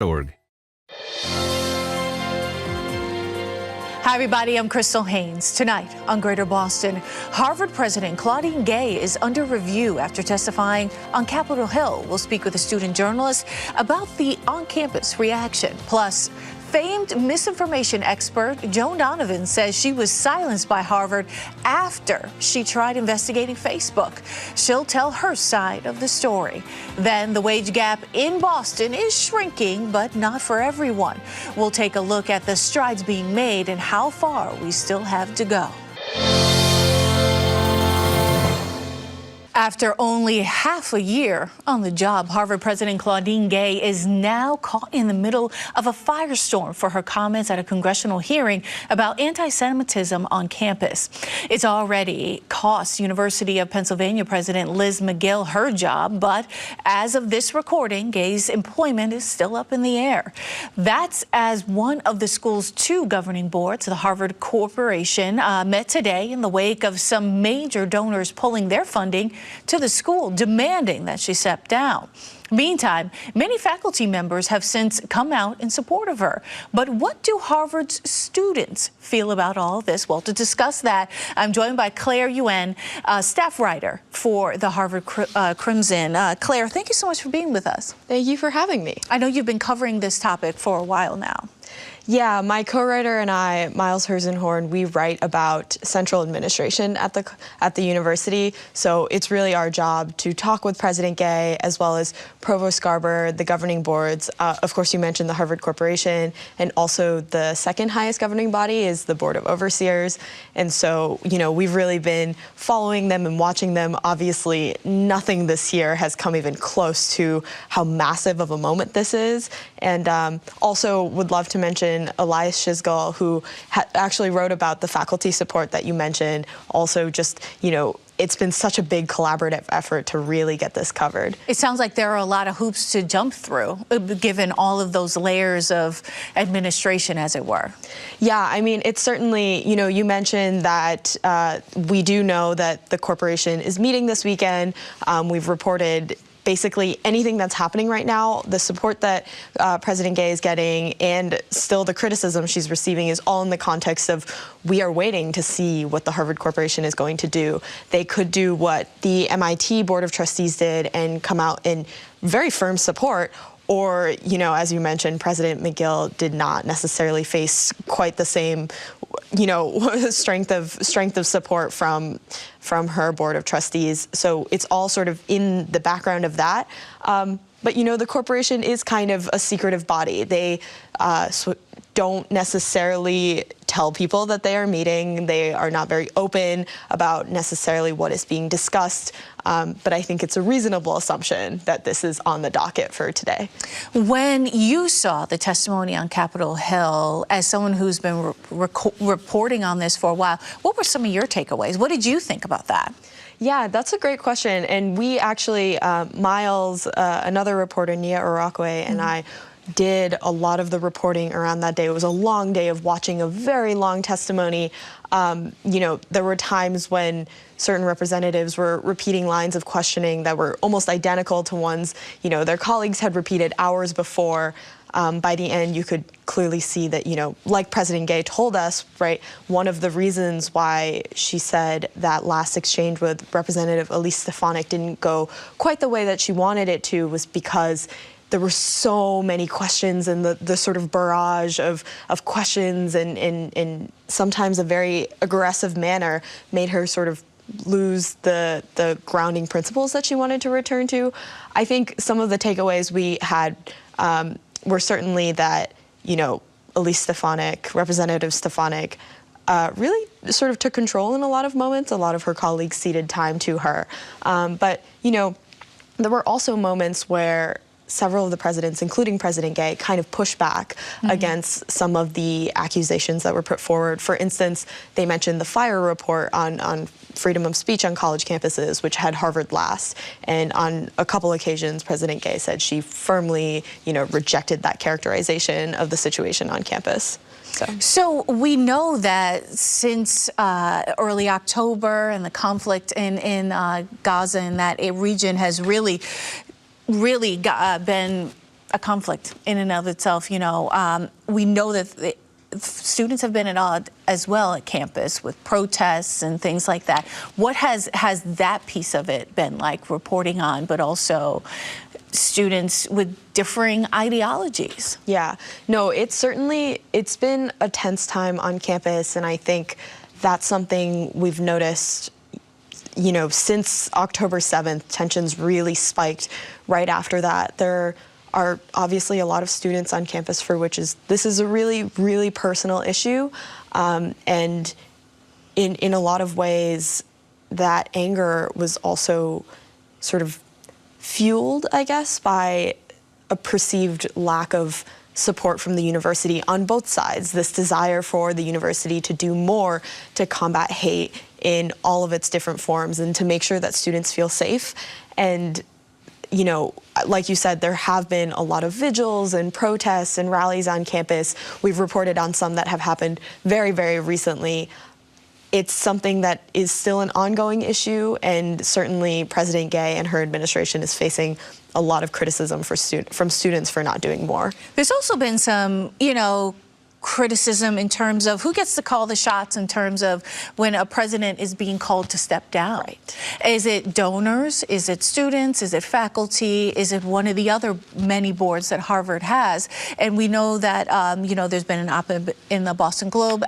Org. Hi, everybody. I'm Crystal Haynes. Tonight on Greater Boston, Harvard President Claudine Gay is under review after testifying on Capitol Hill. We'll speak with a student journalist about the on-campus reaction. Plus, famed misinformation expert Joan Donovan says she was silenced by Harvard after she tried investigating Facebook. She'll tell her side of the story. Then the wage gap in Boston is shrinking, but not for everyone. We'll take a look at the strides being made and how far we still have to go. After only half a year on the job, Harvard President Claudine Gay is now caught in the middle of a firestorm for her comments at a congressional hearing about anti-Semitism on campus. It's already cost University of Pennsylvania President Liz McGill her job, but as of this recording, Gay's employment is still up in the air. That's as one of the school's two governing boards, the Harvard Corporation, met today in the wake of some major donors pulling their funding to the school, demanding that she step down. Meantime, many faculty members have since come out in support of her. But what do Harvard's students feel about all this? Well, to discuss that, I'm joined by Claire Yuan, staff writer for the Harvard Crimson. Claire, thank you so much for being with us. Thank you for having me. I know you've been covering this topic for a while now. Yeah, my co-writer and I, Miles Herzenhorn, we write about central administration at the university. So it's really our job to talk with President Gay as well as Provost Garber, the governing boards. Of course, you mentioned the Harvard Corporation, and also the second highest governing body is the Board of Overseers. And so, you know, we've really been following them and watching them. Obviously, nothing this year has come even close to how massive of a moment this is. And also would love to mention Elias Shizgal, who actually wrote about the faculty support that you mentioned. Also just, you know, it's been such a big collaborative effort to really get this covered. It sounds like there are a lot of hoops to jump through, given all of those layers of administration, as it were. Yeah, I mean, it's certainly, you know, you mentioned that we do know that the corporation is meeting this weekend. We've reported basically anything that's happening right now, the support that President Gay is getting and still the criticism she's receiving is all in the context of we are waiting to see what the Harvard Corporation is going to do. They could do what the MIT Board of Trustees did and come out in very firm support, or, you know, as you mentioned, President McGill did not necessarily face quite the same, you know, strength of support from her Board of Trustees. So it's all sort of in the background of that. But, you know, the corporation is kind of a secretive body. They don't necessarily tell people that they are meeting. They are not very open about necessarily what is being discussed. But I think it's a reasonable assumption that this is on the docket for today. When you saw the testimony on Capitol Hill, as someone who's been reporting on this for a while, what were some of your takeaways? What did you think about that? Yeah, that's a great question. And we actually, Miles, another reporter, Nia Urakwe, and I did a lot of the reporting around that day. It was a long day of watching a very long testimony. You know, there were times when certain representatives were repeating lines of questioning that were almost identical to ones, you know, their colleagues had repeated hours before. By the end, you could clearly see that, you know, like President Gay told us, right, one of the reasons why she said that last exchange with Representative Elise Stefanik didn't go quite the way that she wanted it to was because there were so many questions and the sort of barrage of questions and sometimes a very aggressive manner made her sort of lose the grounding principles that she wanted to return to. I think some of the takeaways we had were certainly that, you know, Elise Stefanik, Representative Stefanik, really sort of took control in a lot of moments. A lot of her colleagues ceded time to her. But, you know, there were also moments where several of the presidents, including President Gay, kind of pushed back against some of the accusations that were put forward. For instance, they mentioned the fire report on freedom of speech on college campuses, which had Harvard last. And on a couple occasions, President Gay said she firmly, you know, rejected that characterization of the situation on campus. So we know that since early October and the conflict in Gaza and that region has really been a conflict in and of itself. You know, we know that students have been at odds as well at campus with protests and things like that. What has that piece of it been like, reporting on, but also students with differing ideologies? Yeah, no, it's been a tense time on campus, and I think that's something we've noticed, you know, since October 7th. Tensions really spiked right after that. There are obviously a lot of students on campus for which this is a really, really personal issue, and in a lot of ways that anger was also sort of fueled, I guess, by a perceived lack of support from the university on both sides. This desire for the university to do more to combat hate in all of its different forms and to make sure that students feel safe. And, you know, like you said, there have been a lot of vigils and protests and rallies on campus. We've reported on some that have happened very, very recently. It's something that is still an ongoing issue, and certainly President Gay and her administration is facing a lot of criticism from students for not doing more. There's also been some, you know, criticism in terms of who gets to call the shots in terms of when a president is being called to step down. Right. Is it donors? Is it students? Is it faculty? Is it one of the other many boards that Harvard has? And we know that, you know, there's been an op-ed in the Boston Globe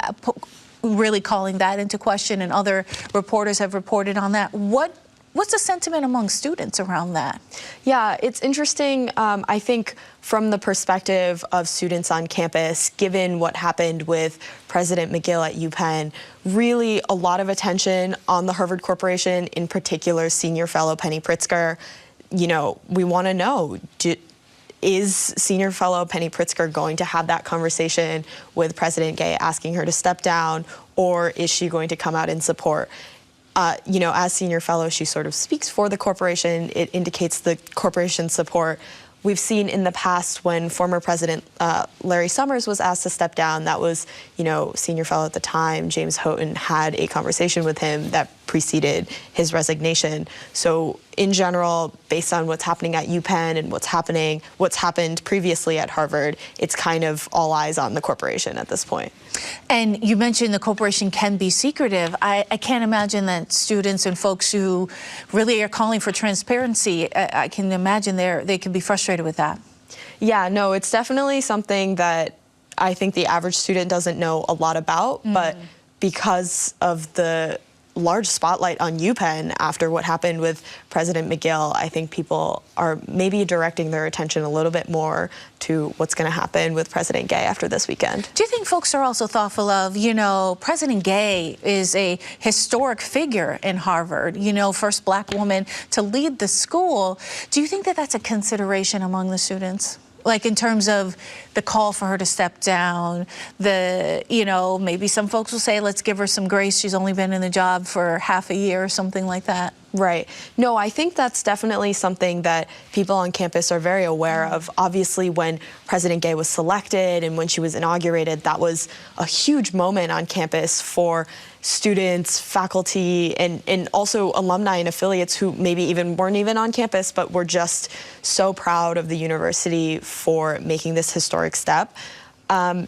really calling that into question, and other reporters have reported on that. What's the sentiment among students around that? Yeah, it's interesting. I think from the perspective of students on campus, given what happened with President McGill at UPenn, really a lot of attention on the Harvard Corporation, in particular senior fellow Penny Pritzker. You know, we want to know, is senior fellow Penny Pritzker going to have that conversation with President Gay asking her to step down, or is she going to come out in support? You know, as senior fellow, she sort of speaks for the corporation. It indicates the corporation's support. We've seen in the past when former President Larry Summers was asked to step down, that was, you know, senior fellow at the time, James Houghton, had a conversation with him that preceded his resignation. So in general, based on what's happening at UPenn and what's happened previously at Harvard, it's kind of all eyes on the corporation at this point. And you mentioned the corporation can be secretive. I can't imagine that students and folks who really are calling for transparency, I can imagine they can be frustrated with that. Yeah, no, it's definitely something that I think the average student doesn't know a lot about, but because of the large spotlight on UPenn after what happened with President McGill, I think people are maybe directing their attention a little bit more to what's going to happen with President Gay after this weekend. Do you think folks are also thoughtful of, you know, President Gay is a historic figure in Harvard, you know, first black woman to lead the school. Do you think that that's a consideration among the students? Like in terms of the call for her to step down, you know, maybe some folks will say, let's give her some grace. She's only been in the job for half a year or something like that. Right. No, I think that's definitely something that people on campus are very aware of. Obviously, when President Gay was selected and when she was inaugurated, that was a huge moment on campus for students, faculty, and also alumni and affiliates who maybe weren't even on campus, but were just so proud of the university for making this historic step. You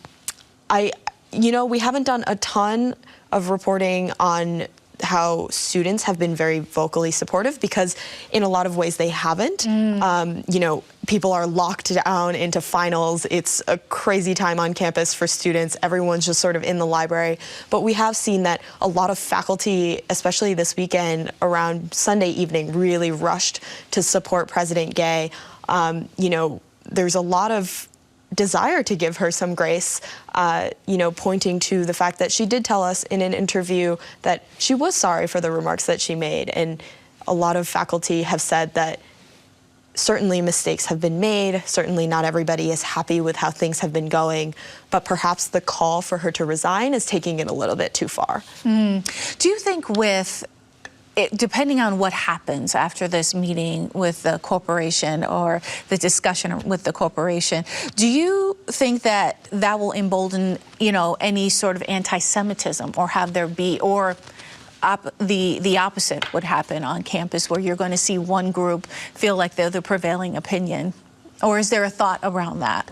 know, we haven't done a ton of reporting on how students have been very vocally supportive, because in a lot of ways they haven't. You know, people are locked down into finals. It's a crazy time on campus for students. Everyone's just sort of in the library. But we have seen that a lot of faculty, especially this weekend around Sunday evening, really rushed to support President Gay. You know, there's a lot of desire to give her some grace, you know, pointing to the fact that she did tell us in an interview that she was sorry for the remarks that she made. And a lot of faculty have said that certainly mistakes have been made. Certainly not everybody is happy with how things have been going, but perhaps the call for her to resign is taking it a little bit too far. Do you think depending on what happens after this meeting with the corporation or the discussion with the corporation, do you think that that will embolden, you know, any sort of anti-Semitism, or have there be, or the opposite would happen on campus, where you're going to see one group feel like they're the prevailing opinion Or is there a thought around that?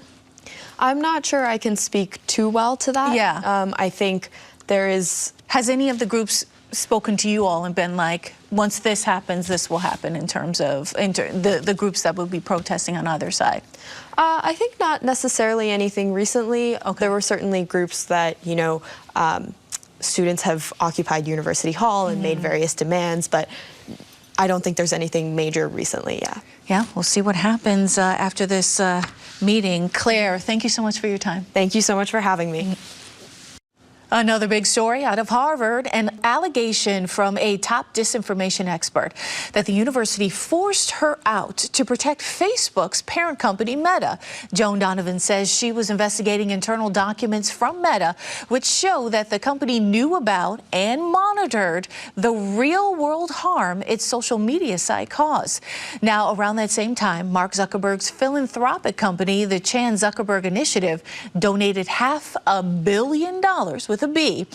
I'm not sure I can speak too well to that. Yeah. I think there is... Has any of the groups spoken to you all and been like, once this happens, this will happen, in terms of the groups that will be protesting on either side? I think not necessarily anything recently. Okay. There were certainly groups that, you know, students have occupied University Hall and made various demands, but I don't think there's anything major recently, yeah. Yeah, we'll see what happens after this meeting. Claire, thank you so much for your time. Thank you so much for having me. Another big story out of Harvard, an allegation from a top disinformation expert that the university forced her out to protect Facebook's parent company, Meta. Joan Donovan says she was investigating internal documents from Meta, which show that the company knew about and monitored the real-world harm its social media site caused. Now, around that same time, Mark Zuckerberg's philanthropic company, the Chan Zuckerberg Initiative, donated $500 million with a B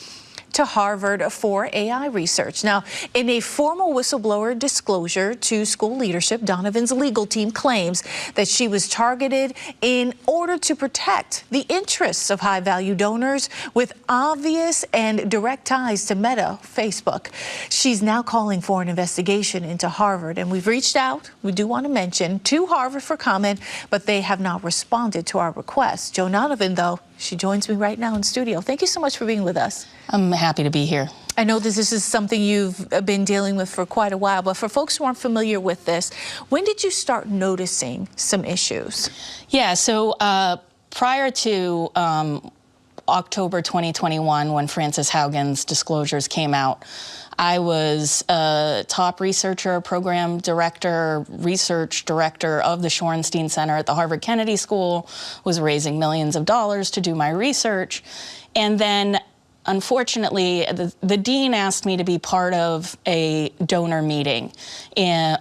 to Harvard for AI research. Now, in a formal whistleblower disclosure to school leadership, Donovan's legal team claims that she was targeted in order to protect the interests of high-value donors with obvious and direct ties to Meta, Facebook. She's now calling for an investigation into Harvard, and we've reached out, we do want to mention, to Harvard for comment, but they have not responded to our request. Joan Donovan, though, she joins me right now in studio. Thank you so much for being with us. I'm happy to be here. I know this is something you've been dealing with for quite a while, but for folks who aren't familiar with this, when did you start noticing some issues? Yeah, so prior to October 2021, when Frances Haugen's disclosures came out, I was a top researcher, program director, research director of the Shorenstein Center at the Harvard Kennedy School, was raising millions of dollars to do my research. And then, unfortunately, the dean asked me to be part of a donor meeting in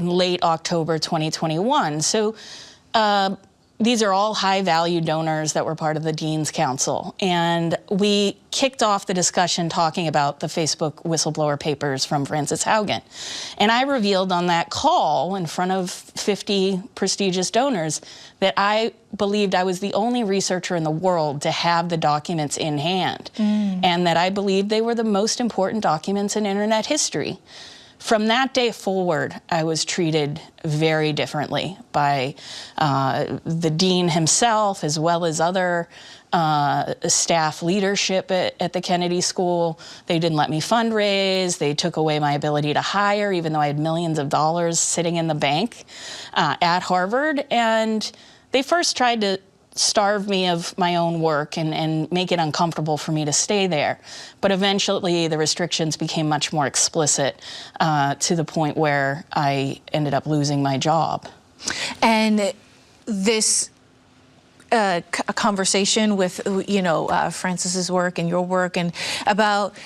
late October 2021. So these are all high-value donors that were part of the Dean's Council. And we kicked off the discussion talking about the Facebook whistleblower papers from Frances Haugen. And I revealed on that call in front of 50 prestigious donors that I believed I was the only researcher in the world to have the documents in hand, and that I believed they were the most important documents in internet history. From that day forward, I was treated very differently by the dean himself, as well as other staff leadership at the Kennedy School. They didn't let me fundraise. They took away my ability to hire, even though I had millions of dollars sitting in the bank at Harvard. And they first tried to starve me of my own work and make it uncomfortable for me to stay there. But eventually the restrictions became much more explicit to the point where I ended up losing my job. And this conversation with, Frances's work and your work, and about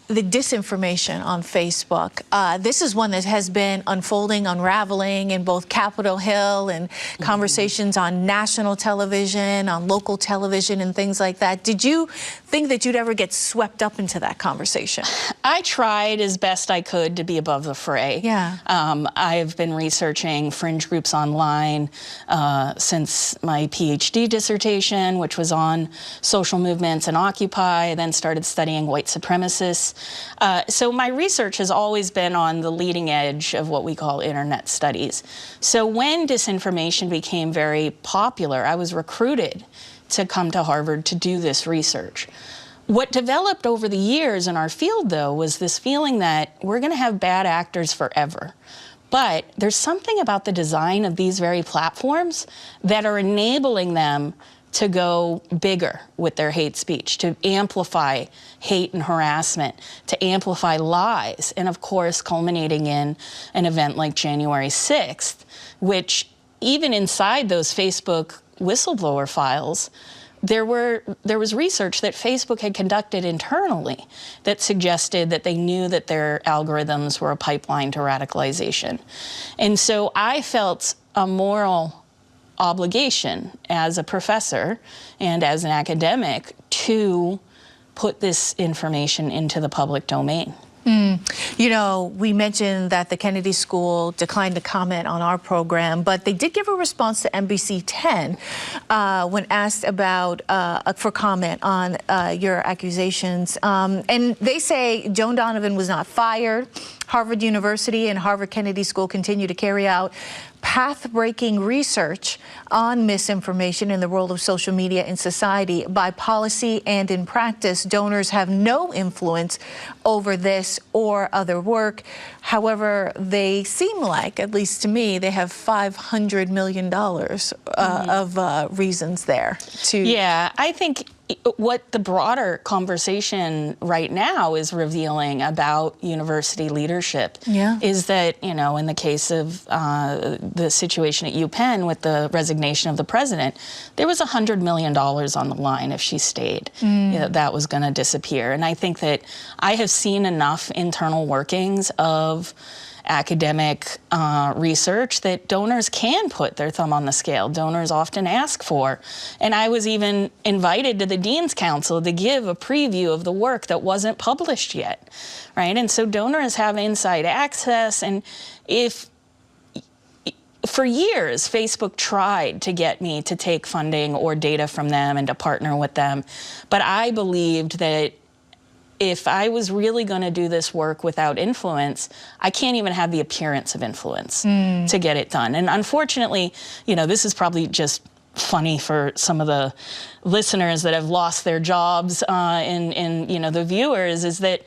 the disinformation on Facebook. This is one that has been unfolding, unraveling in both Capitol Hill and conversations on national television, on local television and things like that. Did you think that you'd ever get swept up into that conversation? I tried as best I could to be above the fray. Yeah. I've been researching fringe groups online since my PhD dissertation, which was on social movements and Occupy. I then started studying white supremacists. So my research has always been on the leading edge of what we call internet studies. So when disinformation became very popular, I was recruited to come to Harvard to do this research. What developed over the years in our field, though, was this feeling that we're going to have bad actors forever. But there's something about the design of these very platforms that are enabling them to go bigger with their hate speech, to amplify hate and harassment, to amplify lies, and of course culminating in an event like January 6th, which even inside those Facebook whistleblower files, there was research that Facebook had conducted internally that suggested that they knew that their algorithms were a pipeline to radicalization. And so I felt a moral obligation as a professor and as an academic to put this information into the public domain. You know, we mentioned that the Kennedy School declined to comment on our program, but they did give a response to NBC 10 when asked about for comment on your accusations. And they say Joan Donovan was not fired. Harvard University and Harvard Kennedy School continue to carry out path-breaking research on misinformation in the world of social media in society. By policy and in practice, donors have no influence over this or other work. However, they seem like, at least to me, they have $500 million of reasons there to... Yeah, I think what the broader conversation right now is revealing about university leadership is that, you know, in the case of the situation at UPenn with the resignation of the president, there was $100 million on the line if she stayed. You know, that was going to disappear. And I think that I have seen enough internal workings of academic research that donors can put their thumb on the scale. Donors often ask for. And I was even invited to the Dean's Council to give a preview of the work that wasn't published yet, right? And so donors have inside access. And for years, Facebook tried to get me to take funding or data from them and to partner with them. But I believed that if I was really going to do this work without influence, I can't even have the appearance of influence to get it done. And unfortunately, you know, this is probably just funny for some of the listeners that have lost their jobs and you know, the viewers, is that,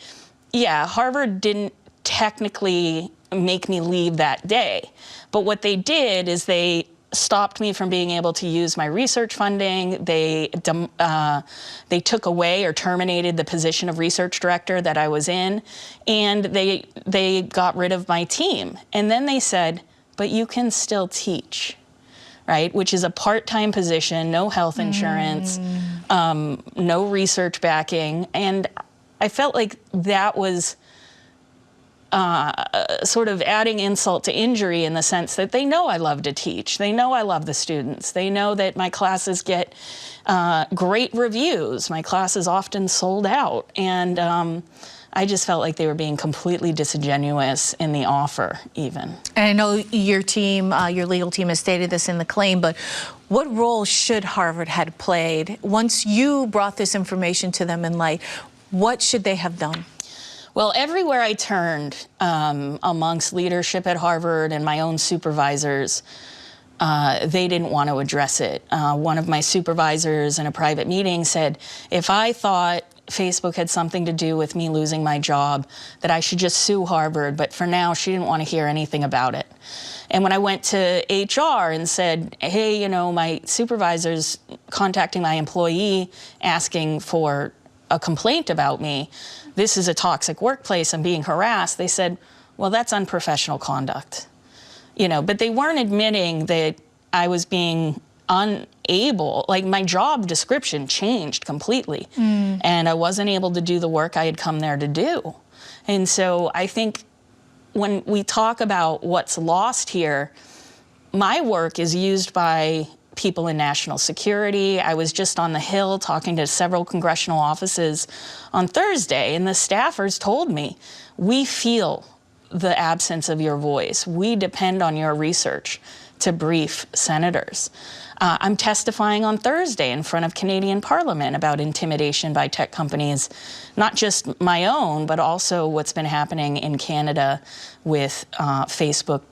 yeah, Harvard didn't technically make me leave that day. But what they did is they stopped me from being able to use my research funding. They took away or terminated the position of research director that I was in, and they got rid of my team. And then they said, but you can still teach, right? Which is a part-time position, no health insurance, no research backing. And I felt like that was sort of adding insult to injury, in the sense that they know I love to teach. They know I love the students. They know that my classes get great reviews. My class is often sold out. And I just felt like they were being completely disingenuous in the offer, even. And I know your team, your legal team has stated this in the claim, but what role should Harvard have played once you brought this information to them in light? What should they have done? Well, everywhere I turned, amongst leadership at Harvard and my own supervisors, they didn't want to address it. One of my supervisors in a private meeting said, if I thought Facebook had something to do with me losing my job, that I should just sue Harvard, but for now, she didn't want to hear anything about it. And when I went to HR and said, hey, you know, my supervisor's contacting my employee asking for a complaint about me, this is a toxic workplace, I'm being harassed, they said, well, that's unprofessional conduct. You know, but they weren't admitting that I was being unable, like my job description changed completely, and I wasn't able to do the work I had come there to do. And so I think when we talk about what's lost here, my work is used by people in national security. I was just on the Hill talking to several congressional offices on Thursday, and the staffers told me, we feel the absence of your voice. We depend on your research to brief senators. I'm testifying on Thursday in front of Canadian Parliament about intimidation by tech companies, not just my own, but also what's been happening in Canada with Facebook,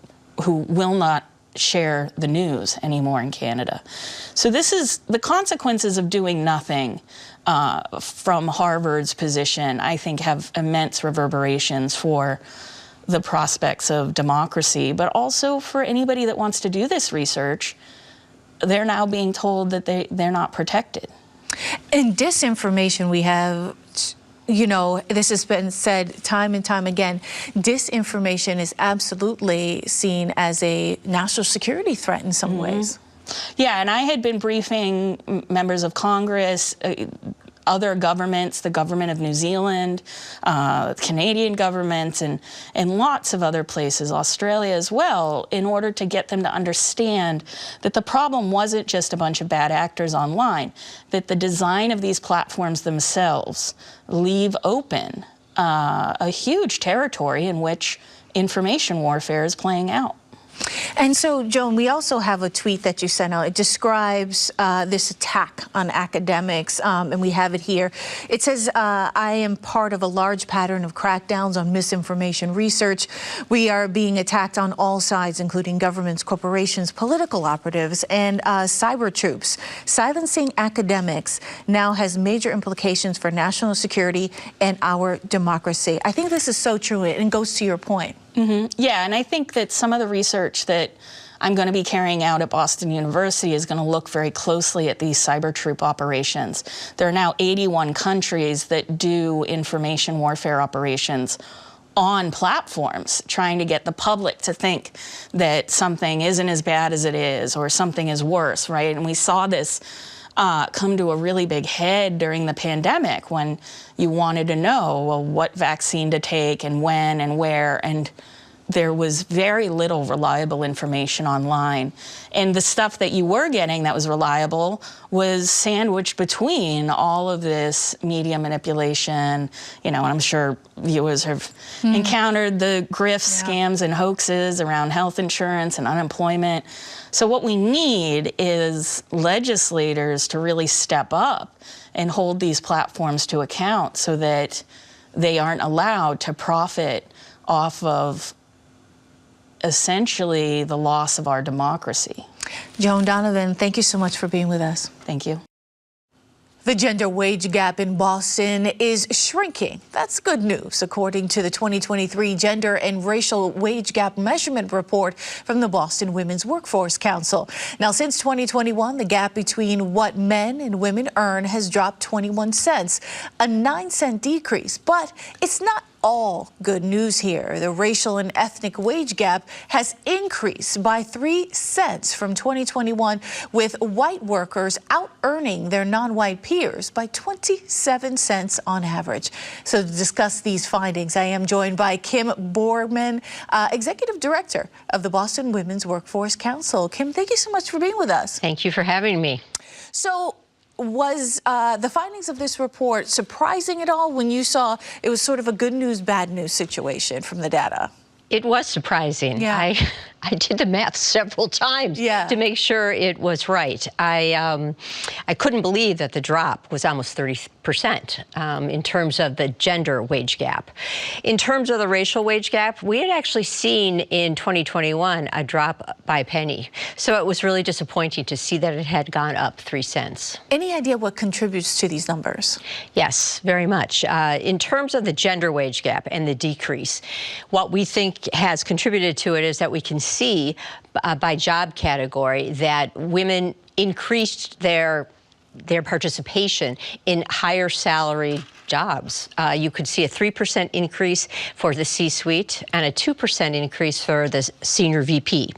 who will not share the news anymore in Canada. So this is the consequences of doing nothing from Harvard's position, I think, have immense reverberations for the prospects of democracy, but also for anybody that wants to do this research. They're now being told that they're not protected. And disinformation, we have, you know, this has been said time and time again, disinformation is absolutely seen as a national security threat in some ways. Yeah, and I had been briefing members of Congress, other governments, the government of New Zealand, Canadian governments, and lots of other places, Australia as well, in order to get them to understand that the problem wasn't just a bunch of bad actors online, that the design of these platforms themselves leave open a huge territory in which information warfare is playing out. And so, Joan, we also have a tweet that you sent out. It describes this attack on academics, and we have it here. It says, I am part of a large pattern of crackdowns on misinformation research. We are being attacked on all sides, including governments, corporations, political operatives, and cyber troops. Silencing academics now has major implications for national security and our democracy. I think this is so true, and goes to your point. Yeah, and I think that some of the research that I'm going to be carrying out at Boston University is going to look very closely at these cyber troop operations. There are now 81 countries that do information warfare operations on platforms, trying to get the public to think that something isn't as bad as it is or something is worse, right? And we saw this come to a really big head during the pandemic when you wanted to know, well, what vaccine to take and when and where, and there was very little reliable information online. And the stuff that you were getting that was reliable was sandwiched between all of this media manipulation, you know, and I'm sure viewers have encountered the grifts, scams, and hoaxes around health insurance and unemployment. So what we need is legislators to really step up and hold these platforms to account so that they aren't allowed to profit off of essentially the loss of our democracy. Joan Donovan, thank you so much for being with us. Thank you. The gender wage gap in Boston is shrinking. That's good news, according to the 2023 Gender and Racial Wage Gap Measurement Report from the Boston Women's Workforce Council. Now, since 2021, the gap between what men and women earn has dropped 21 cents, a 9-cent decrease. But it's not all good news here. The racial and ethnic wage gap has increased by 3 cents from 2021, with white workers out-earning their non-white peers by 27 cents on average. So to discuss these findings, I am joined by Kim Borman, Executive Director of the Boston Women's Workforce Council. Kim, thank you so much for being with us. Thank you for having me. So, was the findings of this report surprising at all when you saw it was sort of a good news, bad news situation from the data? It was surprising. Yeah. I did the math several times to make sure it was right. I couldn't believe that the drop was almost 30% in terms of the gender wage gap. In terms of the racial wage gap, we had actually seen in 2021 a drop by a penny. So it was really disappointing to see that it had gone up 3 cents. Any idea what contributes to these numbers? Yes, very much. In terms of the gender wage gap and the decrease, what we think has contributed to it is that we can see by job category that women increased their participation in higher salary jobs. You could see a 3% increase for the C-suite and a 2% increase for the senior VP.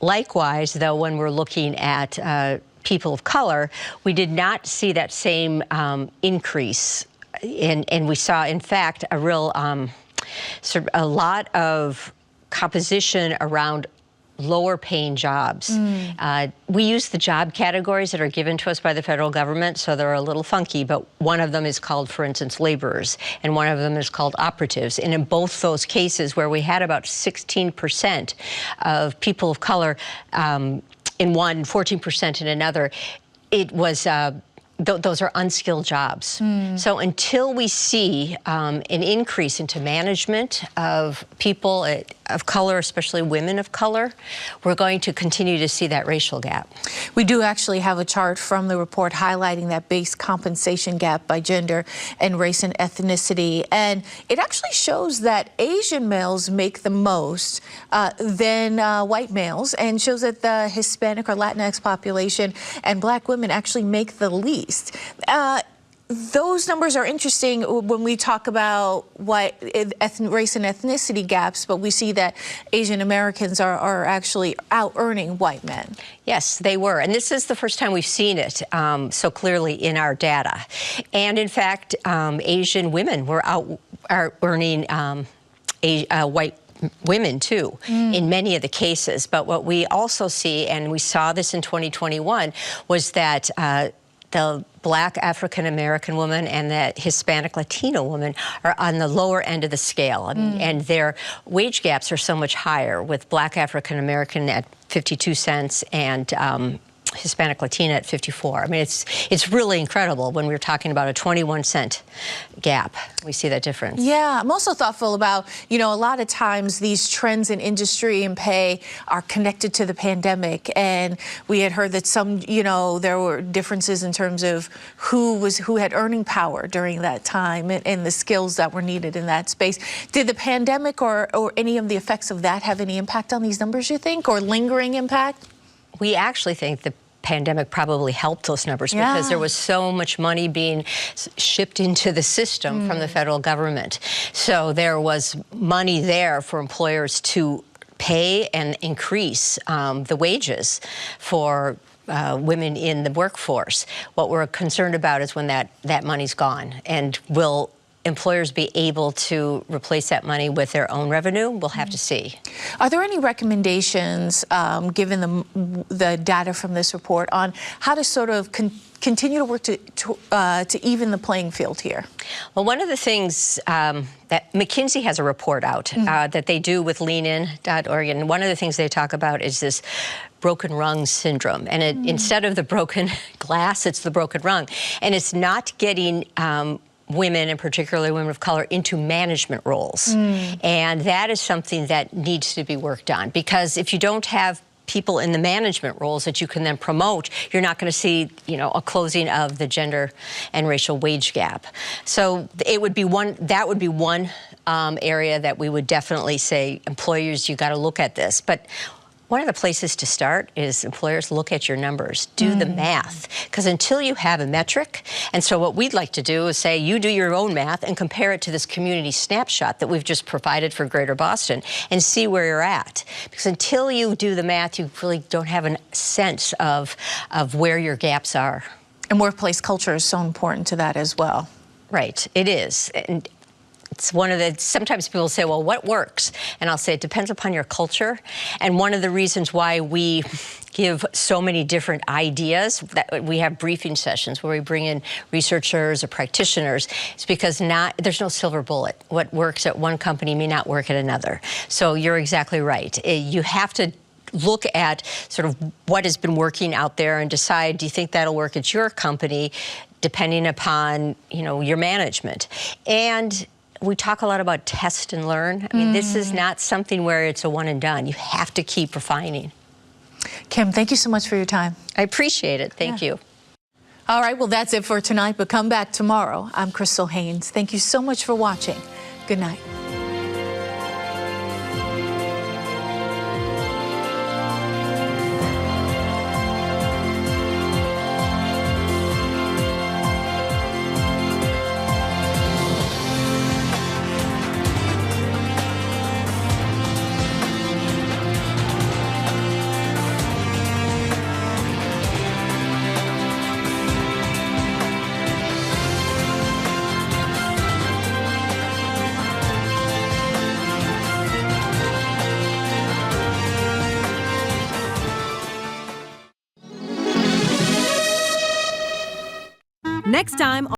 Likewise, though, when we're looking at people of color, we did not see that same increase. And we saw, in fact, a real a lot of composition around lower paying jobs. We use the job categories that are given to us by the federal government, so they're a little funky, but one of them is called, for instance, laborers, and one of them is called operatives. And in both those cases, where we had about 16% of people of color in one, 14% in another, it was those are unskilled jobs. So until we see an increase into management of people of color, especially women of color, we're going to continue to see that racial gap. We do actually have a chart from the report highlighting that base compensation gap by gender and race and ethnicity. And it actually shows that Asian males make the most than white males, and shows that the Hispanic or Latinx population and Black women actually make the least. Those numbers are interesting when we talk about what race and ethnicity gaps, but we see that Asian Americans are actually out-earning white men. Yes, they were. And this is the first time we've seen it so clearly in our data. And in fact, Asian women were out-earning white women too, in many of the cases. But what we also see, and we saw this in 2021, was that the Black African-American woman and the Hispanic Latino woman are on the lower end of the scale. And their wage gaps are so much higher, with Black African-American at 52 cents and Hispanic Latina at 54. I mean, it's really incredible when we're talking about a 21-cent gap. We see that difference. Yeah, I'm also thoughtful about, a lot of times these trends in industry and pay are connected to the pandemic. And we had heard that some, there were differences in terms of who had earning power during that time and the skills that were needed in that space. Did the pandemic or any of the effects of that have any impact on these numbers, you think, or lingering impact? We actually think the pandemic probably helped those numbers because there was so much money being shipped into the system from the federal government. So there was money there for employers to pay and increase the wages for women in the workforce. What we're concerned about is when that money's gone, and will employers be able to replace that money with their own revenue? We'll have to see. Are there any recommendations, given the data from this report, on how to sort of continue to work to even the playing field here? Well, one of the things that McKinsey has a report out that they do with leanin.org, and one of the things they talk about is this broken rung syndrome. And instead of the broken glass, it's the broken rung. And it's not getting women, and particularly women of color, into management roles. And that is something that needs to be worked on, because if you don't have people in the management roles that you can then promote, you're not going to see, a closing of the gender and racial wage gap. So it would be one area that we would definitely say, employers, you got to look at this. But one of the places to start is employers look at your numbers, do the math, because until you have a metric, and so what we'd like to do is say, you do your own math and compare it to this community snapshot that we've just provided for Greater Boston and see where you're at. Because until you do the math, you really don't have a sense of where your gaps are. And workplace culture is so important to that as well. Right, it is. And it's one of the, sometimes people say, well, what works? And I'll say it depends upon your culture. And one of the reasons why we give so many different ideas, that we have briefing sessions where we bring in researchers or practitioners, is because there's no silver bullet. What works at one company may not work at another. So you're exactly right. You have to look at sort of what has been working out there and decide, do you think that'll work at your company, depending upon, your management. And we talk a lot about test and learn. I mean, this is not something where it's a one and done. You have to keep refining. Kim, thank you so much for your time. I appreciate it. Thank you. All right, well, that's it for tonight, but come back tomorrow. I'm Crystal Haynes. Thank you so much for watching. Good night. Next time